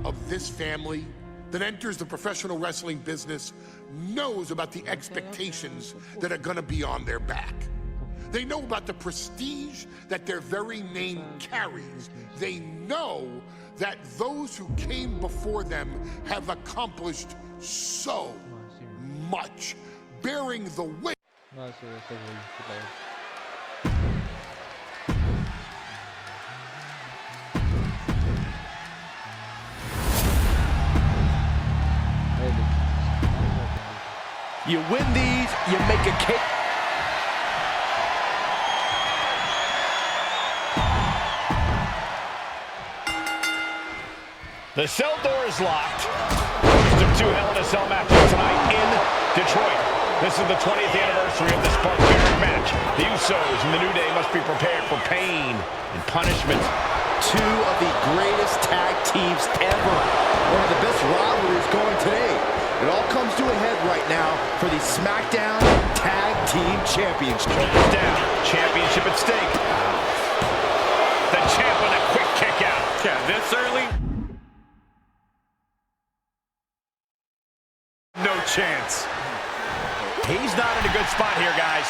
of this family that enters the professional wrestling business knows about the expectations that are gonna be on their back. They know about the prestige that their very name carries. They know that those who came before them have accomplished so much, bearing the weight. You win these, you make a cake. The cell door is locked. First of two Hell in a Cell matches tonight in Detroit. This is the 20th anniversary of this barbaric match. The Usos and the New Day must be prepared for pain and punishment. Two of the greatest tag teams ever. One of the best rivalries going today. It all comes to a head right now for the SmackDown Tag Team Championship. Shoulders down, championship at stake. The champ with a quick kick out. Yeah, this early? No chance. He's not in a good spot here, guys.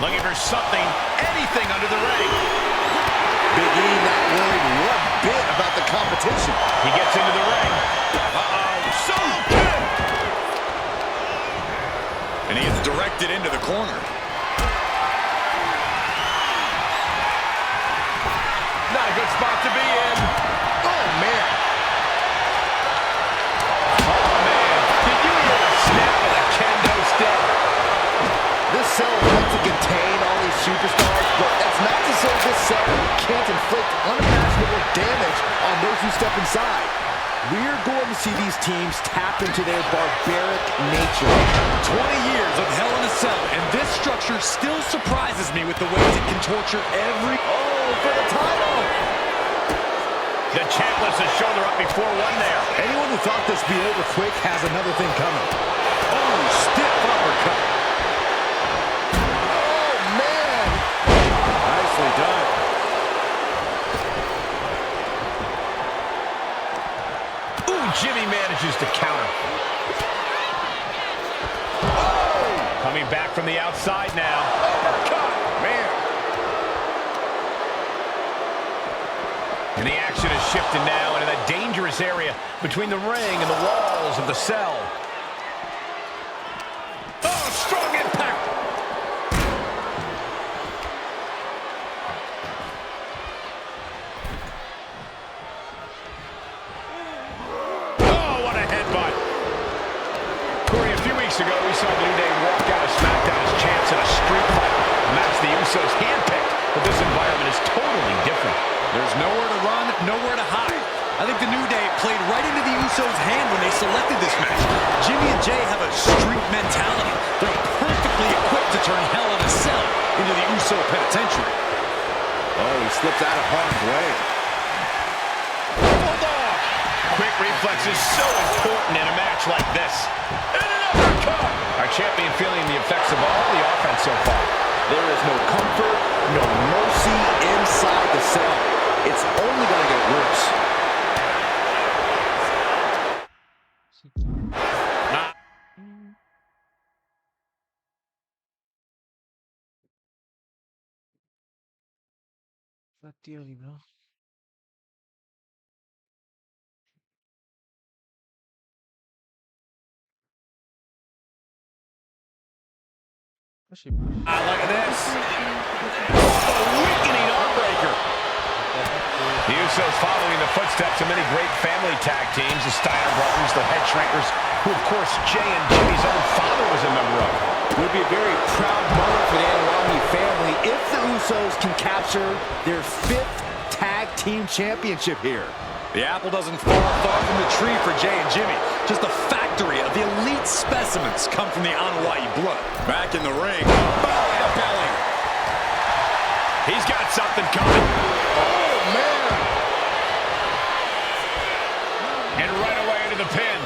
Looking for something, anything under the ring. Big E not worried one bit about the competition. He gets into the ring. So good! And he is directed into the corner. Not a good spot to be in. Oh, man. Oh, man. Did you hear the snap of the kendo stick? This cell wants to contain all these superstars, but that's not to say this cell can't inflict unimaginable damage on those who step inside. We're going to see these teams tap into their barbaric nature. 20 years of Hell in a Cell, and this structure still surprises me with the ways it can torture every... Oh, for the title! The champ lifts his shoulder up before one there. Anyone who thought this would be over quick has another thing coming. Oh, stiff uppercut. Oh, man! Nicely done. Jimmy manages to counter. Oh! Coming back from the outside now. Uppercut! Man. And the action is shifted now into that dangerous area between the ring and the walls of the cell. Oh, strong impact! Ago, we saw the New Day walk out of SmackDown as champs in a street fight, a match the Usos handpicked, but this environment is totally different. There's nowhere to run, nowhere to hide. I think the New Day played right into the Usos' hand when they selected this match. Jimmy and Jay have a street mentality. They're perfectly equipped to turn Hell in a Cell into the Uso penitentiary. Oh, he slips out of harm's way. Hold on! Quick reflexes so important in a match like this. Our champion feeling the effects of all the offense so far. There is no comfort, no mercy inside the cell. It's only going to get worse. Look at this. A weakening armbreaker. The Usos following the footsteps of many great family tag teams, the Steiner brothers, the Head Shrinkers, who of course Jay and Jimmy's own father was a member of. It would be a very proud moment for the Anoa'i family if the Usos can capture their 5th tag team championship here. The apple doesn't fall far from the tree for Jay and Jimmy. Just a factory of the elite specimens come from the Anoa'i blood. Back in the ring. Belly to belly. He's got something coming. Oh, man. And right away into the pin.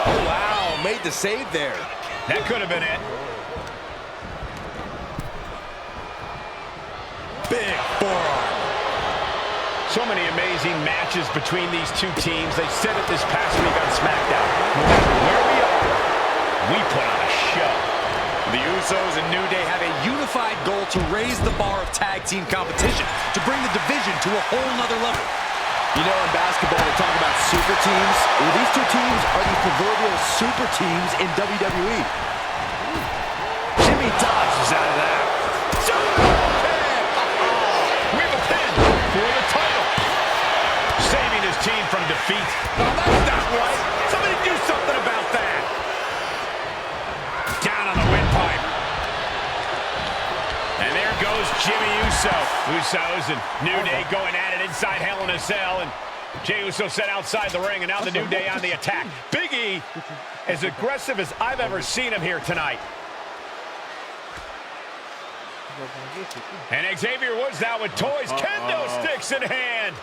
Oh, wow. Made the save there. That could have been it. Big forearm. So many amazing polarizing matches between these two teams. They said it this past week on SmackDown. No matter where we are, we put on a show. The Usos and New Day have a unified goal to raise the bar of tag team competition, to bring the division to a whole nother level. You know, in basketball, they talk about super teams. Well, these two teams are the proverbial super teams in WWE. Jimmy dodges out of that. We have a pin for the title. Saving his team from defeat. No, that's not right. Somebody do something about that. Down on the windpipe. And there goes Jimmy Uso. Usos and New Day going at it inside Hell in a Cell. And Jey Uso set outside the ring, and now the New Day on the attack. Big E, as aggressive as I've ever seen him here tonight. And Xavier Woods now with toys. Kendo sticks in hand.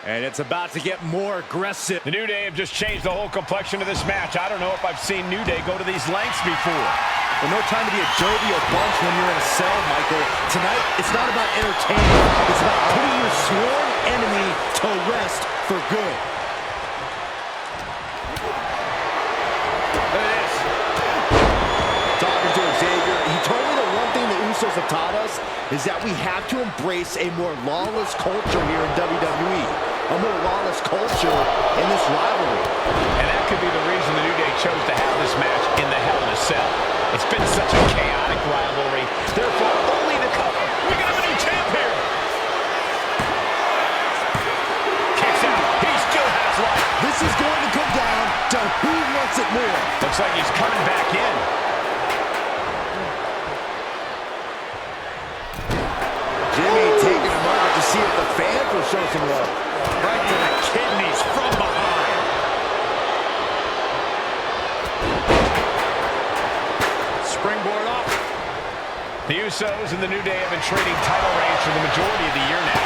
And it's about to get more aggressive. The New Day have just changed the whole complexion of this match. I don't know if I've seen New Day go to these lengths before. Well, no time to be a jovial bunch when you're in a cell, Michael. Tonight, it's not about entertainment. It's about putting your sworn enemy to rest for good. Look at this. Talking to Xavier, he told me the one thing the Usos have taught us is that we have to embrace a more lawless culture here in WWE. A more lawless culture in this rivalry. And that could be the reason the New Day chose to have this match in the Hell in a Cell. It's been such a chaotic rivalry. Therefore, only the cover. We got a new champ here. Kicks out. He still has life. This is going to come down to who wants it more. Looks like he's coming back in. Jimmy taking a moment to see if the fans will show some love. Right to the kidneys from behind. Springboard up. The Usos and the New Day have been trading title reigns for the majority of the year now.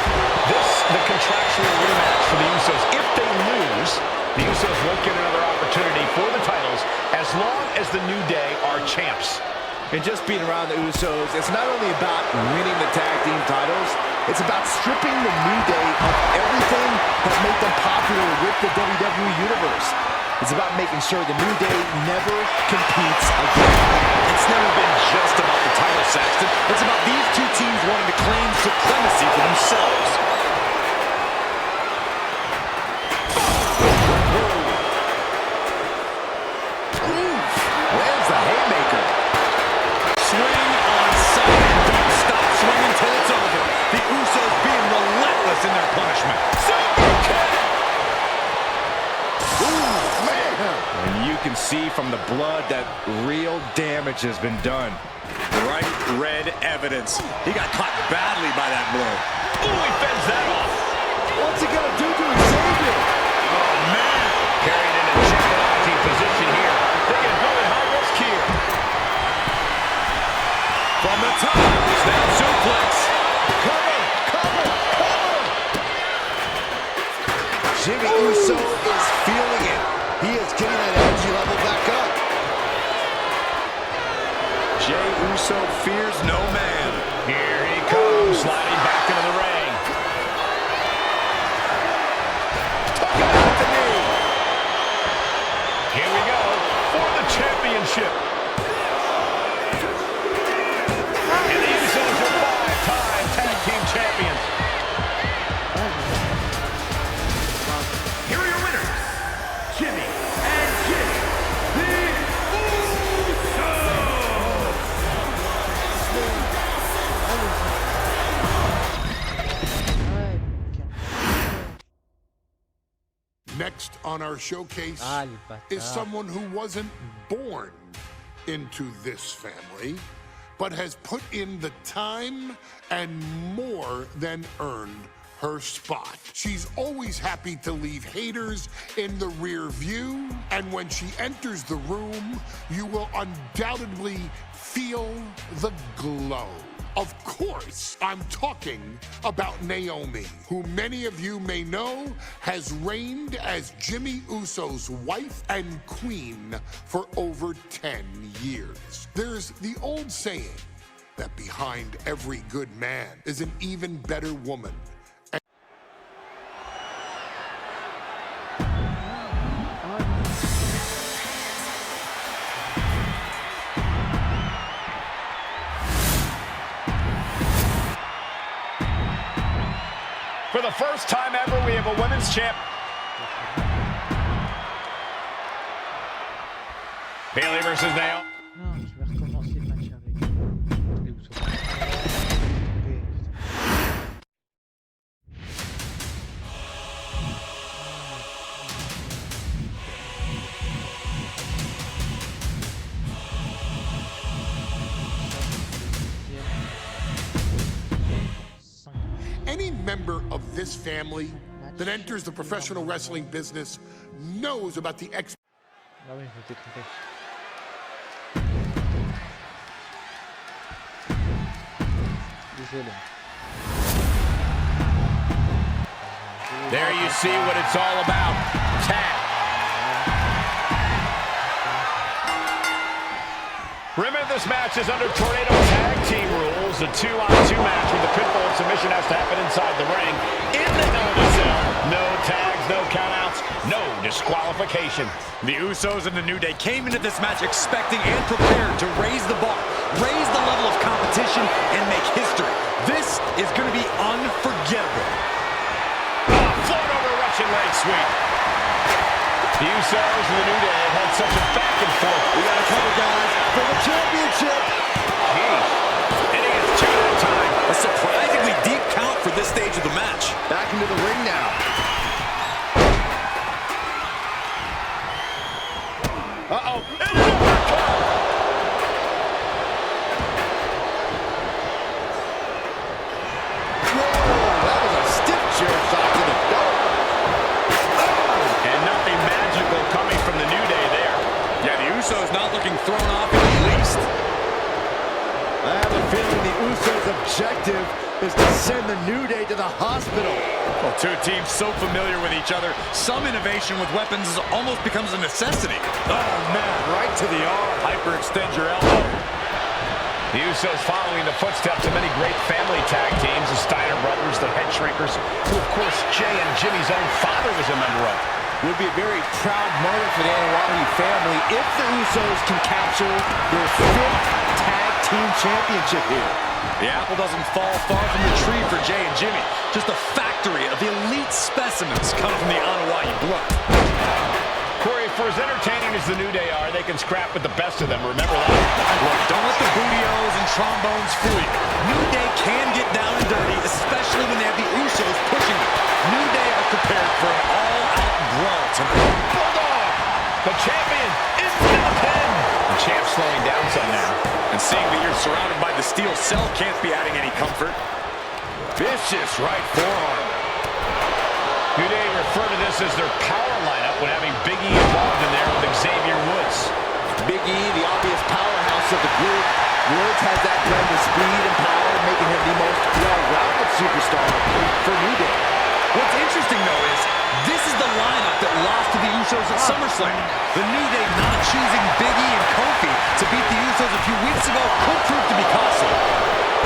This, the contractual rematch for the Usos. If they lose, the Usos won't get another opportunity for the titles as long as the New Day are champs. And just being around the Usos, it's not only about winning the tag team titles, it's about stripping the New Day of everything that made them popular with the WWE Universe. It's about making sure the New Day never competes again. It's never been just about the title, Saxton. It's about these two teams wanting to claim supremacy for themselves. Lands the haymaker. Swing on sight and don't stop swinging till it's over. The Usos being relentless in their punishment. Super kick! And you can see from the blood that real damage has been done. Bright red evidence. He got caught badly by that blow. Ooh, he fends that off. What's he gonna do to Xavier? Oh, man. Carried in a challenging position here. They can go in high risk here. From the top. Snap suplex. Cover! Cover! Cover! Jimmy Uso is feeling it. He is getting that energy level back up. Jey Uso fears no man. Here he comes, sliding back into the ring. Took it out the knee. Here we go for the championship. And the Usos are 5-time tag team champions. Here are your winners, Jimmy and Jey, the Usos. Next on our showcase is someone who wasn't born into this family, but has put in the time and more than earned her spot. She's always happy to leave haters in the rear view, and when she enters the room, you will undoubtedly feel the glow. Of course, I'm talking about Naomi, who many of you may know has reigned as Jimmy Uso's wife and queen for over 10 years. There's the old saying that behind every good man is an even better woman. For the first time ever, we have a women's champ. Bayley versus Naomi. Non, je vais recommencer le match avec les Usos. Any member of this family that enters the professional wrestling business knows about the Ah oui, je t'ai trompé. Désolé. There you see what it's all about. Tag. Remember, this match is under Tornado Tag Team rules. A 2-on-2 match with the pinfall and submission has to happen inside the ring. In the Hell in a Cell. No tags, no countouts, no disqualification. The Usos and the New Day came into this match expecting and prepared to raise the bar, raise the level of competition, and make history. This is going to be unforgettable. Float over Russian leg sweep. The Usos and the New Day have had such a back and forth. We got a couple guys for the championship. Jeez. And it is 2 at a time. A surprisingly deep count for this stage of the match. Back into the ring now. Uh-oh. And an uppercut. Whoa, that was a stiff chair shot to the dome. And nothing magical coming from the New Day there. Yeah, the Usos not looking thrown off in the least. I have a feeling the Usos' objective is to send the New Day to the hospital. Well, two teams so familiar with each other, some innovation with weapons almost becomes a necessity. Oh, man, right to the arm. Hyperextend your elbow. The Usos following the footsteps of many great family tag teams, the Steiner brothers, the Head Shrinkers, who, of course, Jay and Jimmy's own father was a member of. Would be a very proud moment for the Anoa'i family if the Usos can capture their 5th tag team championship here. The apple doesn't fall far from the tree for Jay and Jimmy. Just a factory of elite specimens coming from the Anoa'i blood. Corey, for as entertaining as the New Day are, they can scrap with the best of them. Remember that. Look, don't let the bootios and trombones fool you. New Day can get down and dirty, especially when they have the Usos pushing them. New Day are prepared for an all-out brawl tonight. Bulldog! The champion is in the pin! The champ's slowing down some now. And seeing that you're surrounded by the steel cell can't be adding any comfort. Vicious right forearm. New Day refer to this as their power lineup when having Big E involved in there with Xavier Woods. Big E, the obvious powerhouse of the group. Woods has that blend of speed and power, making him the most well-rounded superstar for New Day. What's interesting, though, is this is the lineup that lost to the Usos at SummerSlam. The New Day not choosing Big E and Kofi to beat the Usos a few weeks ago could prove to be costly.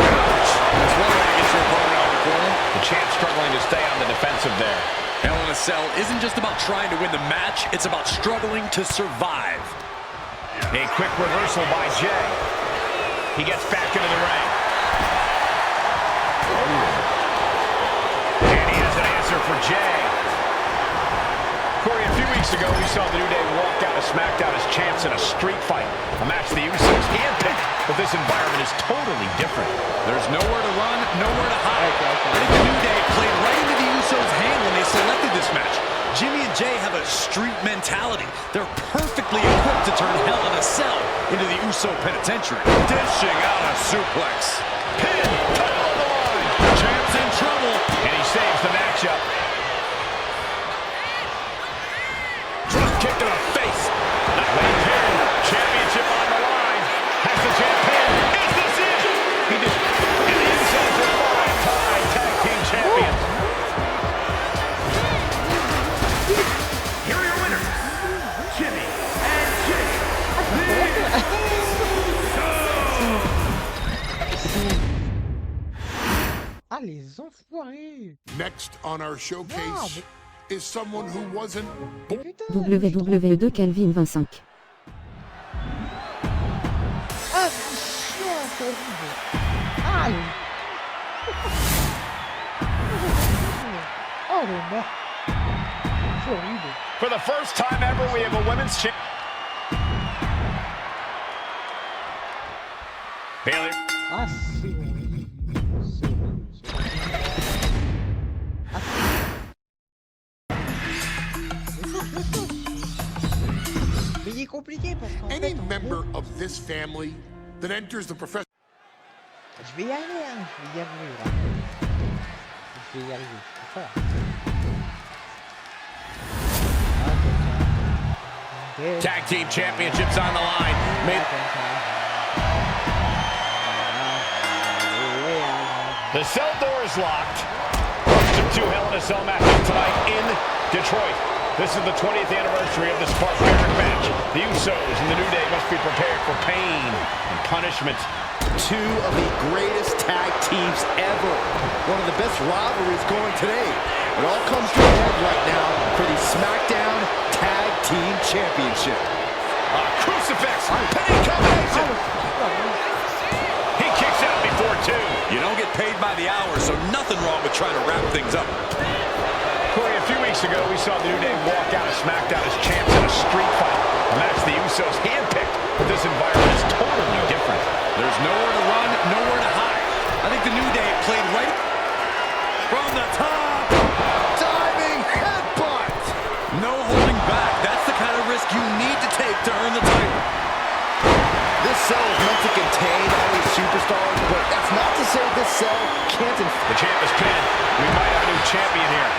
Ouch! That's one way to get your opponent out of the corner. The champ struggling to stay on the defensive there. Hell in a Cell isn't just about trying to win the match, it's about struggling to survive. A quick reversal by Jay. He gets back into the ring. And he has an answer for Jay. Corey, a few weeks ago, we saw the New Day walk out of SmackDown as champs in a street fight. A match the Usos handpicked, but this environment is totally different. There's nowhere to run, nowhere to hide. I think the New Day played right into the Usos' hand when they selected this match. Jimmy and Jay have a street mentality. They're perfectly equipped to turn Hell in a Cell into the Uso Penitentiary. Dishing out a suplex. Pin, title on the line. Champ's in trouble. And he saves the matchup. Drop kick to the face. Not late pin. Championship on the line. Has the champ pin. Is this it? He did. And the Usos are 5-time tag team champions. Here are your winners, Jimmy and Jay. Ah, les enfoirés! Next on our showcase is someone who wasn't born. WWE2 Calvin 25. Ah, c'est chiant, c'est horrible! Aïe! Madonna. C'est horrible. For the first time ever, we have a women's champ. Bayley. Ah, c'est horrible. C'est horrible. Mais il est compliqué parce qu'en Any fait, en member gros, of this family that enters the professional je vais y arriver, hein. Je vais y arriver là. Je vais y arriver. C'est ça. Tag team championships on the line. The cell door is locked. First of two Hell in a Cell matches tonight in Detroit. This is the 20th anniversary of this barbaric match. The Usos and the New Day must be prepared for pain and punishment. Two of the greatest tag teams ever. One of the best rivalries going today. It all comes to a head right now for the SmackDown Tag Team Championship. Crucifix, penny combination. He kicks out before two. You don't get paid by the hour, so nothing wrong with trying to wrap things up. Corey, a few weeks ago, we saw the New Day walk out of SmackDown as champs in a street fight. A match the Usos handpicked, but this environment is totally different. There's nowhere to run, nowhere to hide. I think the New Day played right from the top. Diving headbutt. No holding back. That's the kind of risk you need to take to earn the title. This cell is meant to contain all these superstars, but that's not to say this cell can't. The champ is pinned. We might have a new champion here.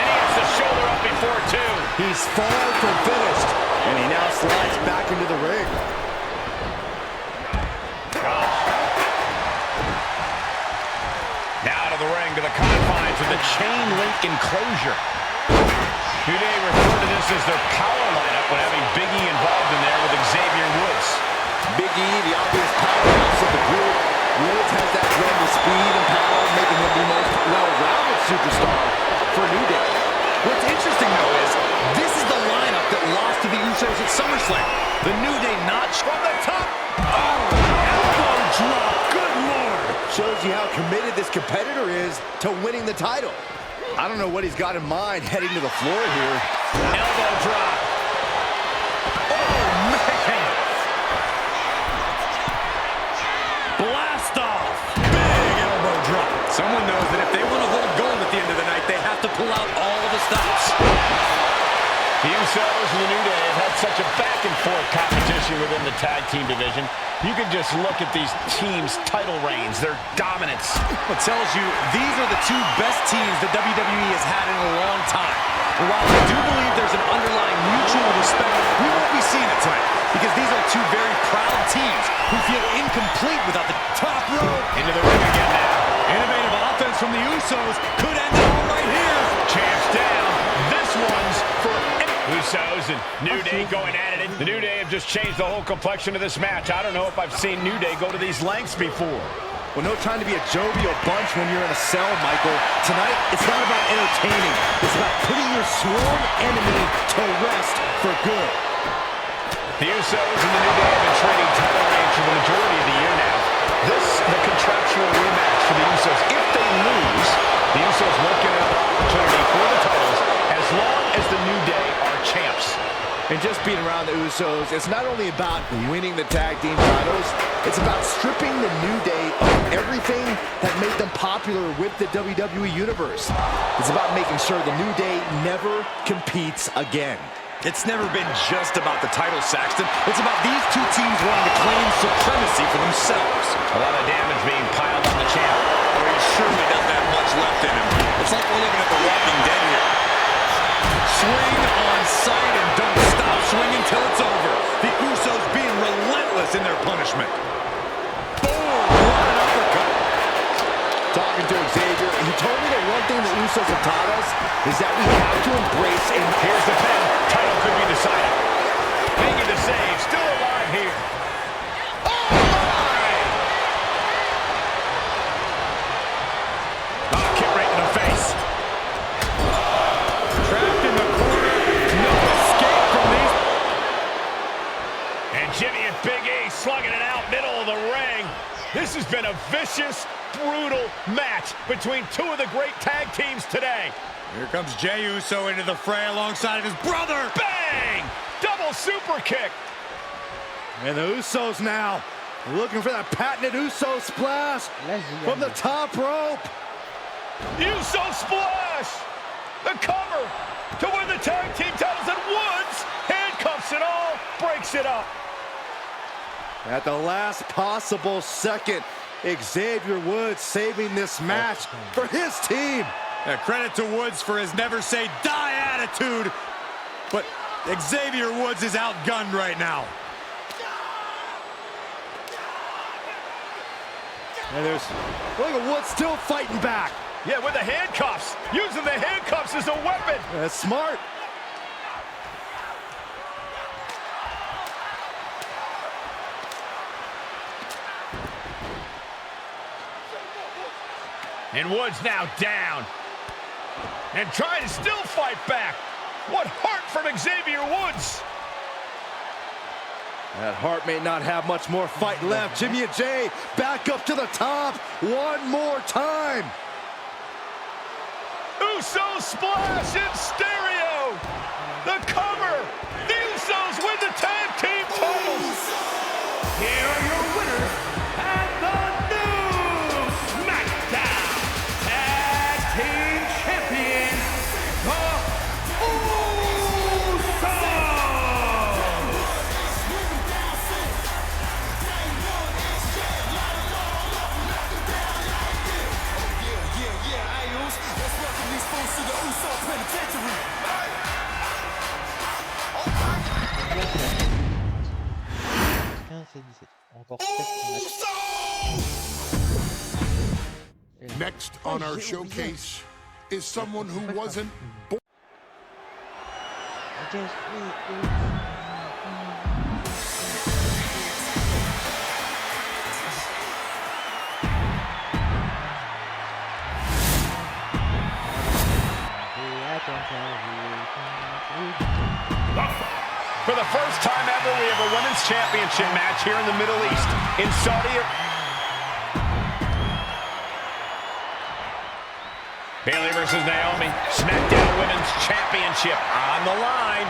And he has the shoulder up before two. He's far from finished, and he now slides back into the ring. Now to the ring, to the confines of the chain link enclosure. New Day referred to this as their power lineup when having Big E involved in there with Xavier Woods. Big E, the obvious powerhouse of the group. Woods has that blend of speed and power, making him the most well-rounded superstar for New Day. What's interesting, though, is this is the lineup that lost to the Usos at SummerSlam. The New Day notched from the top. Oh, elbow drop. Good Lord. Shows you how committed this competitor is to winning the title. I don't know what he's got in mind heading to the floor here. Elbow drop. Oh, man. Blast off. Big elbow drop. Someone knows that if they want to hold gold at the end of the night, they have to pull out all of the stops. The Usos and the New Day have had such a back-and-forth competition within the tag team division. You can just look at these teams' title reigns, their dominance. It tells you these are the two best teams the WWE has had in a long time. And while I do believe there's an underlying mutual respect, we won't be seeing it tonight because these are two very proud teams who feel incomplete without the top rope. Into the ring again now. Innovative offense from the Usos could end it all right here. Champs down. This one's for Usos and New Day going at it. The New Day have just changed the whole complexion of this match. I don't know if I've seen New Day go to these lengths before. Well, no time to be a jovial bunch when you're in a cell, Michael. Tonight, it's not about entertaining. It's about putting your sworn enemy to rest for good. The Usos and the New Day have been trading title reigns for the majority of the year now. This, the contractual rematch for the Usos. If they lose, the Usos won't get an opportunity for the titles as long as the New Day are champs. And just being around the Usos, it's not only about winning the tag team titles, it's about stripping the New Day of everything that made them popular with the WWE Universe. It's about making sure the New Day never competes again. It's never been just about the title, Saxton. It's about these two teams wanting to claim supremacy for themselves. A lot of damage being piled on the champ. Or he surely doesn't have much left in him. It's like we're looking at the Walking Dead here. Swing on sight and don't stop swinging till it's over. The Usos being relentless in their punishment. Boom! What an uppercut. Talking to Xavier, he told me that one thing the Usos have taught us is that we have to embrace and Here's the pin. Title could be decided. Making the save. Still alive here. Kick right in the face. Trapped in the corner. No escape from these. And Jimmy and Big E slugging it out middle of the ring. This has been a vicious brutal match between two of the great tag teams today. Here comes Jey Uso into the fray alongside of his brother. Bang! Double super kick. And the Usos now looking for that patented Uso splash from the top rope. Uso splash! The cover to win the tag team titles, and Woods handcuffs it all, breaks it up. At the last possible second, Xavier Woods saving this match for his team. Yeah, credit to Woods for his never say die attitude, but Xavier Woods is outgunned right now. And there's, look at Woods still fighting back. Yeah, with the handcuffs. Using the handcuffs as a weapon. That's smart. And Woods now down. And trying to still fight back. What heart from Xavier Woods. That Hart may not have much more fight left. Jimmy and Jey back up to the top one more time. Uso splash in stereo. The cover. The Usos win the tag team titles. Here are your winners and the new SmackDown Tag Team Champions, the Usos. Encore 7 matchs. Next on our showcase is someone who wasn't born. For the first time ever, we have a women's championship match here in the Middle East. In Saudi Arabia. Bayley versus Naomi. SmackDown Women's Championship on the line.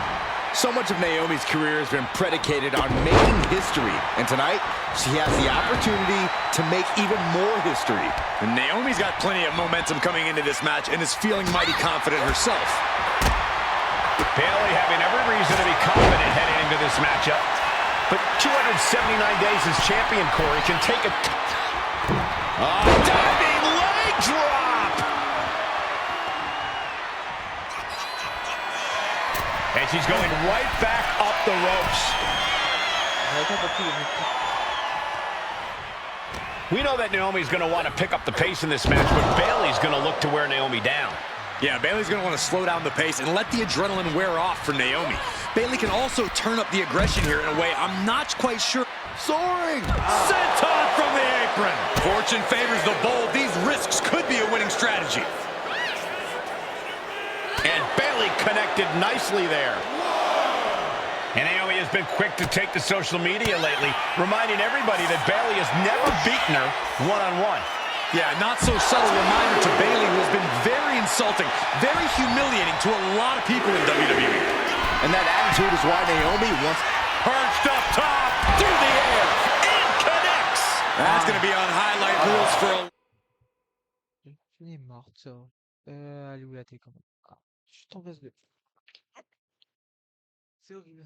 So much of Naomi's career has been predicated on making history. And tonight, she has the opportunity to make even more history. And Naomi's got plenty of momentum coming into this match and is feeling mighty confident herself. Bayley having every reason to be confident heading into this matchup. But 279 days as champion, Corey, can take a... diving leg drop! And she's going right back up the ropes. We know that Naomi's going to want to pick up the pace in this match, but Bayley's going to look to wear Naomi down. Yeah, Bayley's going to want to slow down the pace and let the adrenaline wear off for Naomi. Bayley can also turn up the aggression here in a way I'm not quite sure. Soaring! Senton from the apron. Fortune favors the bold. These risks could be a winning strategy. And Bayley connected nicely there. And Naomi has been quick to take to social media lately, reminding everybody that Bayley has never beaten her one-on-one. Yeah, not so subtle reminder to Bayley, who has been very insulting, very humiliating to a lot of people in WWE. And that attitude is why Naomi wants... Perched up top, through the air, and connects. That's going to be on highlight reels for a... Elle est morte, ça. Elle est où la télécommande? Ah, je suis tombé de... C'est horrible.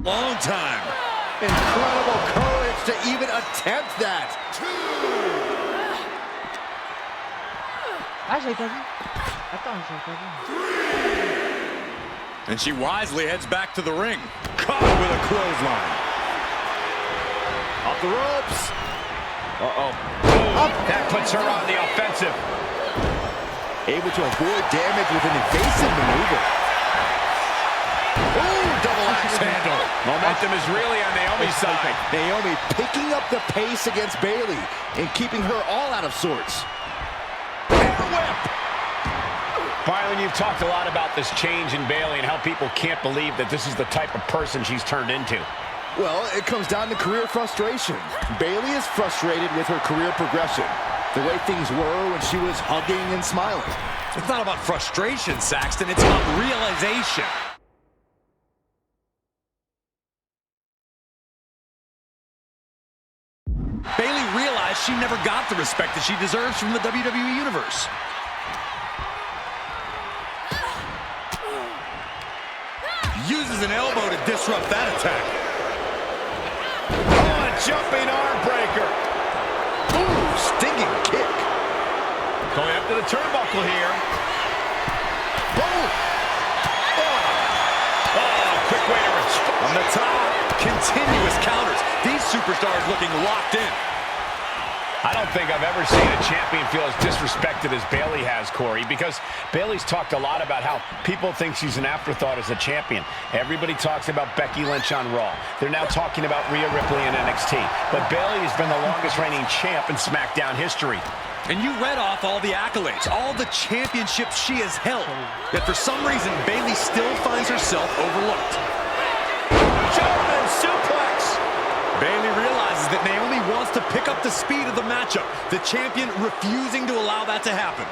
Long time. Incredible courage to even attempt that. Ah, j'avais pas vu. Attends, j'avais pas vu. And she wisely heads back to the ring. Caught with a clothesline. Off the ropes. Uh-oh. That puts her on the offensive. Able to avoid damage with an evasive maneuver. Ooh, double axe axe handle. Momentum is really on Naomi's side. Naomi picking up the pace against Bayley and keeping her all out of sorts. Byron, you've talked a lot about this change in Bayley and how people can't believe that this is the type of person she's turned into. Well, it comes down to career frustration. Bayley is frustrated with her career progression. The way things were when she was hugging and smiling. It's not about frustration, Saxton. It's about realization. Bayley realized she never got the respect that she deserves from the WWE Universe. Uses an elbow to disrupt that attack. Oh, a jumping arm breaker. Ooh, stinging kick. Going up to the turnbuckle here. Boom. Oh, quick way to respond. On the top, continuous counters. These superstars looking locked in. I don't think I've ever seen a champion feel as disrespected as Bayley has, Corey, because Bayley's talked a lot about how people think she's an afterthought as a champion. Everybody talks about Becky Lynch on Raw. They're now talking about Rhea Ripley in NXT. But Bayley has been the longest reigning champ in SmackDown history. And you read off all the accolades, all the championships she has held. Yet for some reason, Bayley still finds herself overlooked. German suplex. Bayley realizes that Naomi wants to pick up the speed of the matchup. The champion refusing to allow that to happen.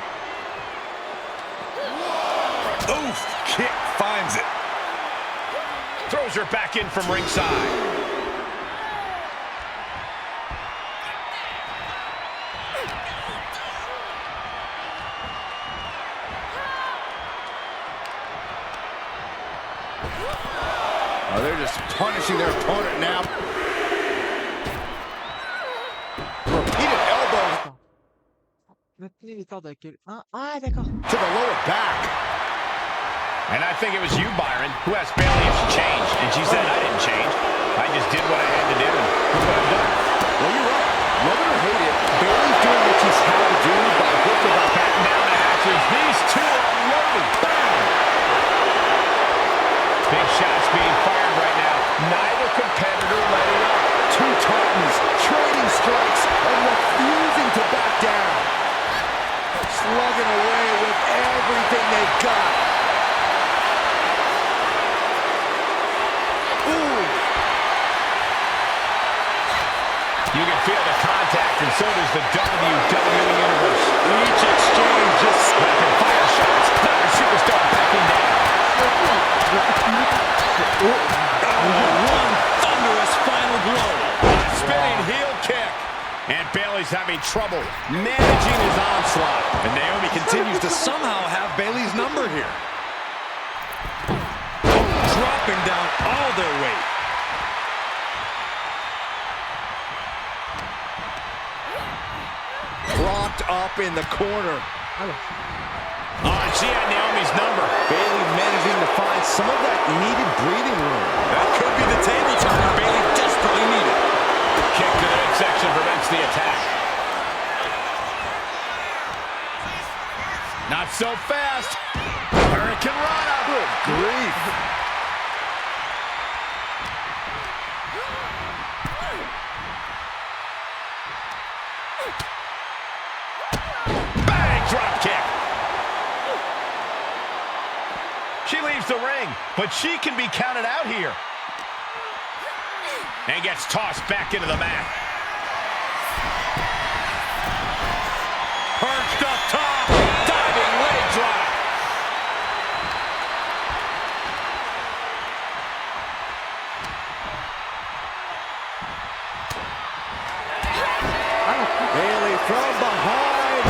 Oof, kick finds it. Throws her back in from ringside. Oh, they're just punishing their opponent now. Repeated elbow Maintenez l'effort de recul. Ah, d'accord. to the lower back. And I think it was you, Byron, who asked Bayley if she changed. And she said, I didn't change. I just did what I had to do and look what I've done. Well, you're right. Love it or hate it, Bayley's doing what she's had to do by hook or by Back down to ashes. These two are unloading. Bam! Big shots being fired right now. Neither competitor letting up. two Titans trading strikes and refusing to back down. Slugging away with everything they've got. Ooh. You can feel the contact, and so does the WWE Universe. Each exchange just Rapid fire shots. Another superstar backing down. one thunderous final blow. Spinning heel kick. And Bayley's having trouble managing his onslaught. And Naomi continues to somehow have Bayley's number here. Dropping down all their weight. Propped up in the corner. Oh, and she had Naomi's number. Bayley managing to find some of that needed breathing room. That could be the table turner Bayley desperately needed. Kick to the midsection prevents the attack. Not so fast. Hurricane Rana. Good grief. Bang! Drop kick. She leaves the ring, but she can be counted out here. And gets tossed back into the mat. Perched up top. Diving leg drop. Bayley from behind.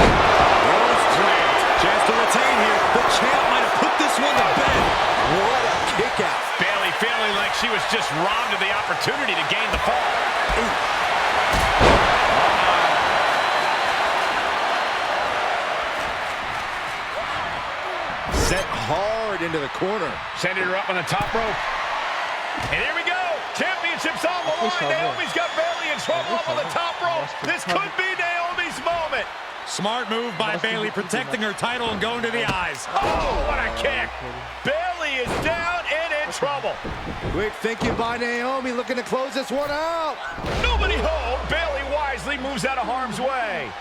Chance to retain here. The champ might have put this one to bed. What a kick out. Bayley feeling like she was just robbed of the opportunity to gain the fall. Set hard into the corner. Sending her up on the top rope. And here we go. Championship's on the line. Naomi's got Bayley in trouble up on the top rope. This could be Naomi's moment. Smart move by Bayley, protecting her title and going to the eyes. Oh, what a kick. Bayley is down and in trouble. Quick thinking by Naomi, looking to close this one out. Nobody home. Bayley wisely moves out of harm's way.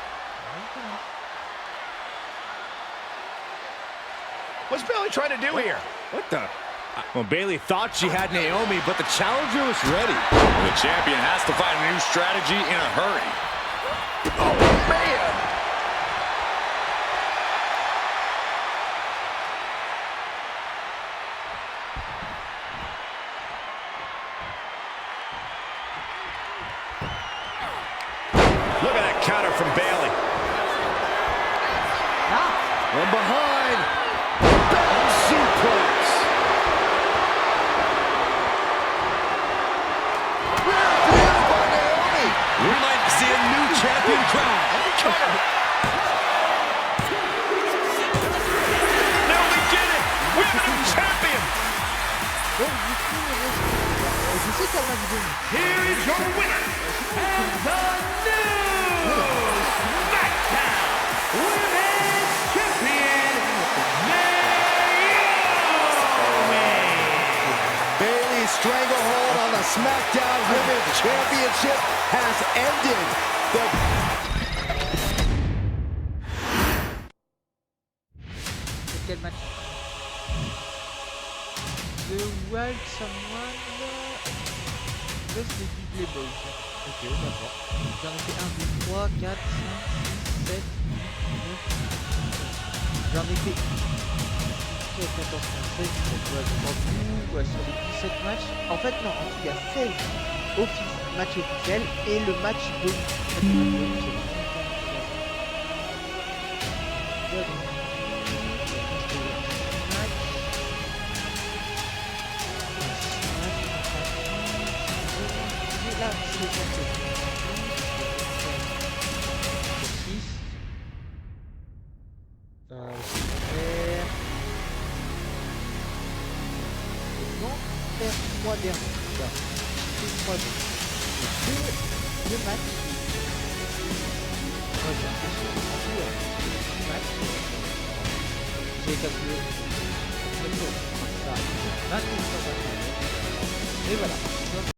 What's Bayley trying to do here? What the? Well, Bayley thought she had Naomi, but the challenger was ready. The champion has to find a new strategy in a hurry. Oh, man. Look at that counter from Bayley. From behind. Back suplex. By Naomi. We might see a new champion crowned. Naomi did it. We have a new champion. Donc du coup, je sais qu'elle m'a dit. Here is your winner and the new SmackDown Women's Champion, Naomi. Bayley's stranglehold on the SmackDown Women's Championship has ended. C'est quel match? The Wild Someone vs les Dudley Boys. Ok, d'accord. J'en ai fait 1, 2, 3, 4, 5, 6, 7, 8, 9. J'en ai fait 13, 14, 15, 16, 17. Ouais, je pense tout. Ouais, sur les 17 matchs. En fait, non, en tout, il y a 16 matchs officiels et le match bonus. Là, c'est le 6. Je vais faire... Non, faire 3 derniers. Là, c'est 3 derniers. Deux matchs. Moi, j'ai réfléchi aussi à 6 matchs. J'ai calculé. Ça, 21 fois. Et voilà.